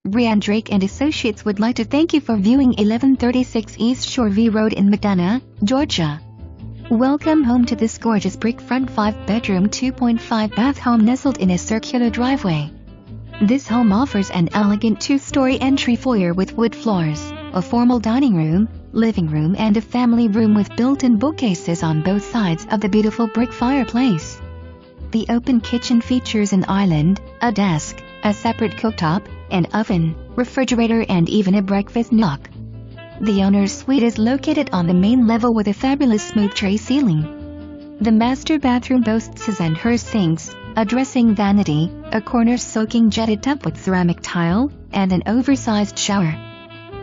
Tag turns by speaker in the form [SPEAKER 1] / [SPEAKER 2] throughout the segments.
[SPEAKER 1] Brian Drake and Associates would like to thank you for viewing 1136 East Shore V Road in McDonough, Georgia. Welcome home to this gorgeous brick front 5-bedroom 2.5 bath home nestled in a circular driveway. This home offers an elegant 2-story entry foyer with wood floors, a formal dining room, living room and a family room with built-in bookcases on both sides of the beautiful brick fireplace. The open kitchen features an island, a desk, a separate cooktop, an oven, refrigerator and even a breakfast nook. The owner's suite is located on the main level with a fabulous smooth tray ceiling. The master bathroom boasts his and her sinks, a dressing vanity, a corner-soaking jetted tub with ceramic tile, and an oversized shower.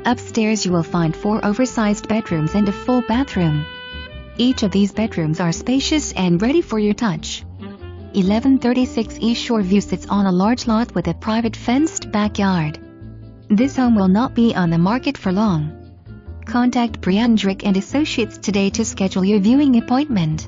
[SPEAKER 1] Upstairs you will find 4 oversized bedrooms and a full bathroom. Each of these bedrooms are spacious and ready for your touch. 1136 East Shore View sits on a large lot with a private fenced backyard. This home will not be on the market for long. Contact Brian Drake and Associates today to schedule your viewing appointment.